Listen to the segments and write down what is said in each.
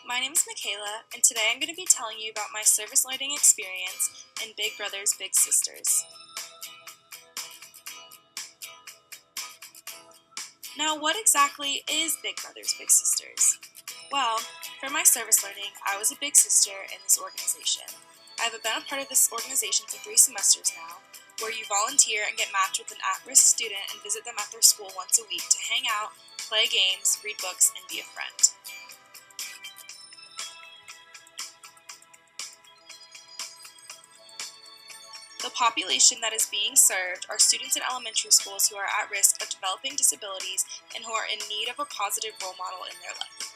My name is Michaela, and today I'm going to be telling you about my service learning experience in Big Brothers Big Sisters. Now, what exactly is Big Brothers Big Sisters? Well, for my service learning, I was a big sister in this organization. I've been a part of this organization for 3 semesters now, where you volunteer and get matched with an at-risk student and visit them at their school once a week to hang out, play games, read books, and be a friend. The population that is being served are students in elementary schools who are at risk of developing disabilities and who are in need of a positive role model in their life.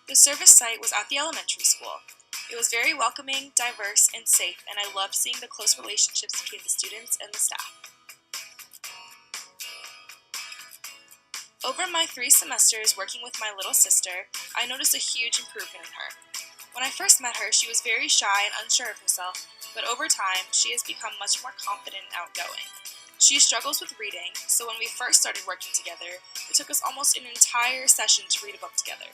The service site was at the elementary school. It was very welcoming, diverse, and safe, and I loved seeing the close relationships between the students and the staff. Over my 3 semesters working with my little sister, I noticed a huge improvement in her. When I first met her, she was very shy and unsure of herself, but over time, she has become much more confident and outgoing. She struggles with reading, so when we first started working together, it took us almost an entire session to read a book together.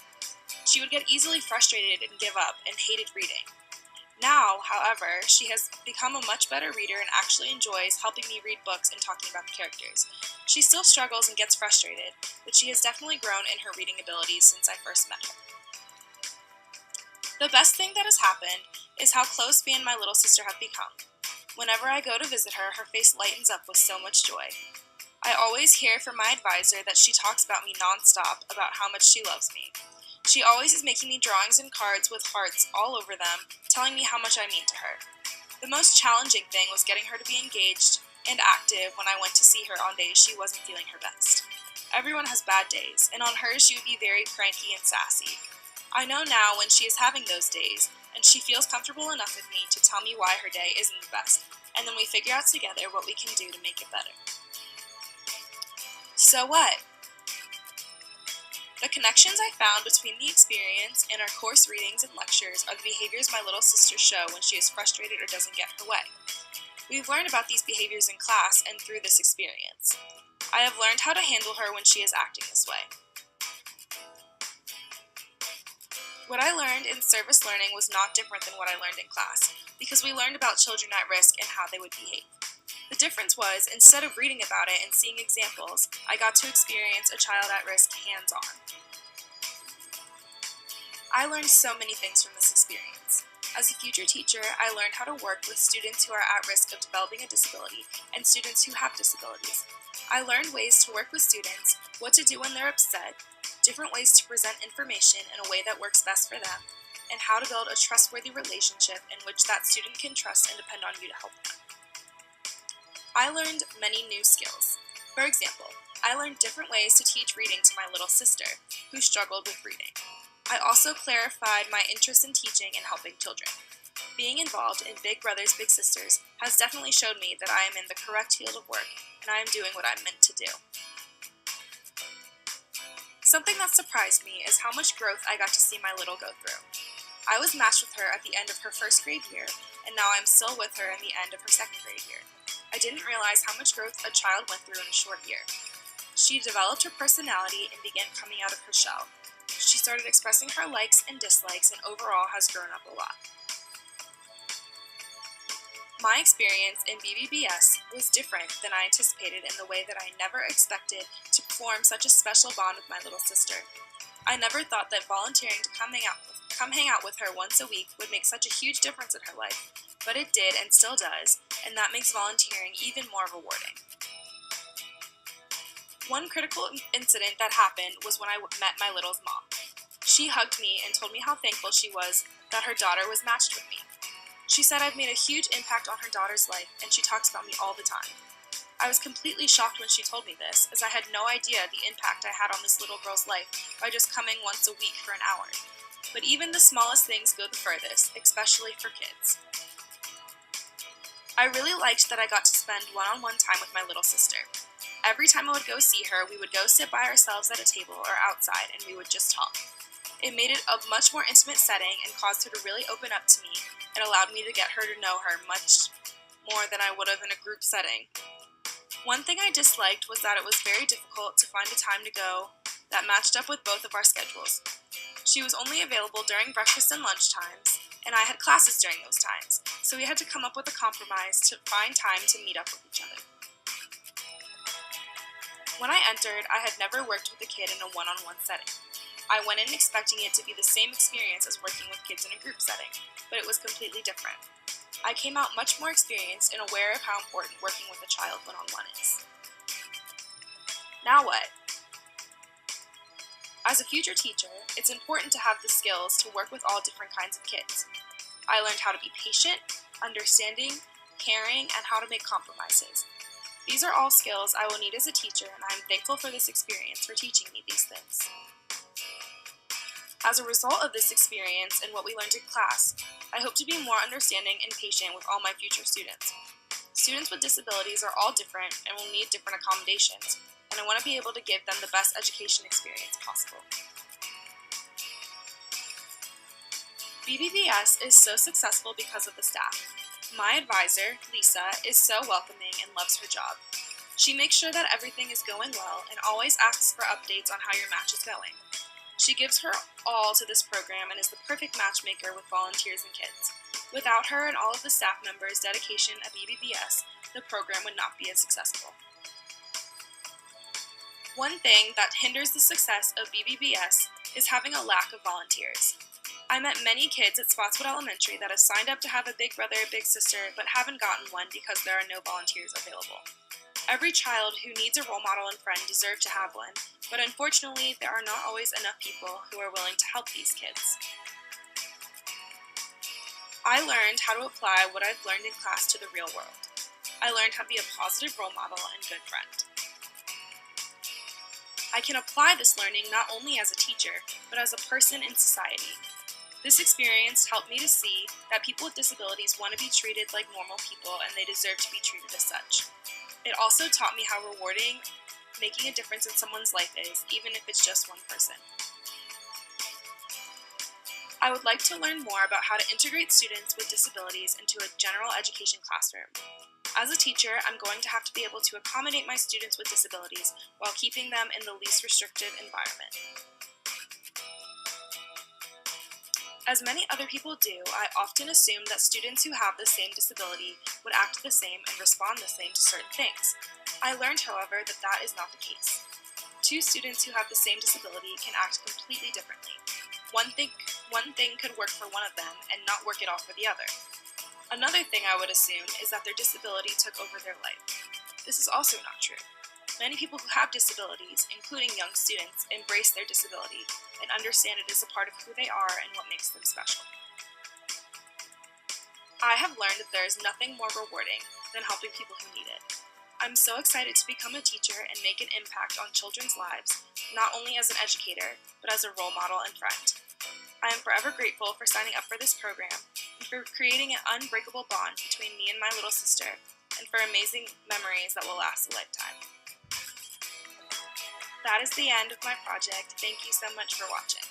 She would get easily frustrated and give up and hated reading. Now, however, she has become a much better reader and actually enjoys helping me read books and talking about the characters. She still struggles and gets frustrated, but she has definitely grown in her reading abilities since I first met her. The best thing that has happened is how close me and my little sister have become. Whenever I go to visit her, her face lightens up with so much joy. I always hear from my advisor that she talks about me nonstop about how much she loves me. She always is making me drawings and cards with hearts all over them, telling me how much I mean to her. The most challenging thing was getting her to be engaged and active when I went to see her on days she wasn't feeling her best. Everyone has bad days, and on hers she would be very cranky and sassy. I know now when she is having those days, and she feels comfortable enough with me to tell me why her day isn't the best, and then we figure out together what we can do to make it better. So what? The connections I found between the experience and our course readings and lectures are the behaviors my little sister shows when she is frustrated or doesn't get her way. We've learned about these behaviors in class and through this experience. I have learned how to handle her when she is acting this way. What I learned in service learning was not different than what I learned in class, because we learned about children at risk and how they would behave. The difference was, instead of reading about it and seeing examples, I got to experience a child at risk hands-on. I learned so many things from this experience. As a future teacher, I learned how to work with students who are at risk of developing a disability and students who have disabilities. I learned ways to work with students, what to do when they're upset, different ways to present information in a way that works best for them, and how to build a trustworthy relationship in which that student can trust and depend on you to help them. I learned many new skills. For example, I learned different ways to teach reading to my little sister, who struggled with reading. I also clarified my interest in teaching and helping children. Being involved in Big Brothers Big Sisters has definitely showed me that I am in the correct field of work and I am doing what I'm meant to do. Something that surprised me is how much growth I got to see my little go through. I was matched with her at the end of her 1st grade year, and now I'm still with her in the end of her 2nd grade year. I didn't realize how much growth a child went through in a short year. She developed her personality and began coming out of her shell. She started expressing her likes and dislikes and overall has grown up a lot. My experience in BBBS was different than I anticipated in the way that I never expected to form such a special bond with my little sister. I never thought that volunteering to come hang out with her once a week would make such a huge difference in her life, but it did and still does, and that makes volunteering even more rewarding. One critical incident that happened was when I met my little's mom. She hugged me and told me how thankful she was that her daughter was matched with me. She said I've made a huge impact on her daughter's life, and she talks about me all the time. I was completely shocked when she told me this, as I had no idea the impact I had on this little girl's life by just coming once a week for an hour. But even the smallest things go the furthest, especially for kids. I really liked that I got to spend one-on-one time with my little sister. Every time I would go see her, we would go sit by ourselves at a table or outside, and we would just talk. It made it a much more intimate setting and caused her to really open up to me. It allowed me to get her to know her much more than I would have in a group setting. One thing I disliked was that it was very difficult to find a time to go that matched up with both of our schedules. She was only available during breakfast and lunch times, and I had classes during those times, so we had to come up with a compromise to find time to meet up with each other. When I entered, I had never worked with a kid in a one-on-one setting. I went in expecting it to be the same experience as working with kids in a group setting, but it was completely different. I came out much more experienced and aware of how important working with a child one-on-one is. Now what? As a future teacher, it's important to have the skills to work with all different kinds of kids. I learned how to be patient, understanding, caring, and how to make compromises. These are all skills I will need as a teacher, and I am thankful for this experience for teaching me these things. As a result of this experience and what we learned in class, I hope to be more understanding and patient with all my future students. Students with disabilities are all different and will need different accommodations, and I want to be able to give them the best education experience possible. BBBS is so successful because of the staff. My advisor, Lisa, is so welcoming and loves her job. She makes sure that everything is going well and always asks for updates on how your match is going. She gives her all to this program and is the perfect matchmaker with volunteers and kids. Without her and all of the staff members' dedication at BBBS, the program would not be as successful. One thing that hinders the success of BBBS is having a lack of volunteers. I met many kids at Spotswood Elementary that have signed up to have a big brother or big sister but haven't gotten one because there are no volunteers available. Every child who needs a role model and friend deserves to have one, but unfortunately there are not always enough people who are willing to help these kids. I learned how to apply what I've learned in class to the real world. I learned how to be a positive role model and good friend. I can apply this learning not only as a teacher, but as a person in society. This experience helped me to see that people with disabilities want to be treated like normal people and they deserve to be treated as such. It also taught me how rewarding making a difference in someone's life is, even if it's just one person. I would like to learn more about how to integrate students with disabilities into a general education classroom. As a teacher, I'm going to have to be able to accommodate my students with disabilities while keeping them in the least restrictive environment. As many other people do, I often assume that students who have the same disability would act the same and respond the same to certain things. I learned, however, that that is not the case. Two students who have the same disability can act completely differently. One thing could work for one of them and not work at all for the other. Another thing I would assume is that their disability took over their life. This is also not true. Many people who have disabilities, including young students, embrace their disability and understand it is a part of who they are and what makes them special. I have learned that there is nothing more rewarding than helping people who need it. I'm so excited to become a teacher and make an impact on children's lives, not only as an educator, but as a role model and friend. I am forever grateful for signing up for this program and for creating an unbreakable bond between me and my little sister, and for amazing memories that will last a lifetime. That is the end of my project. Thank you so much for watching.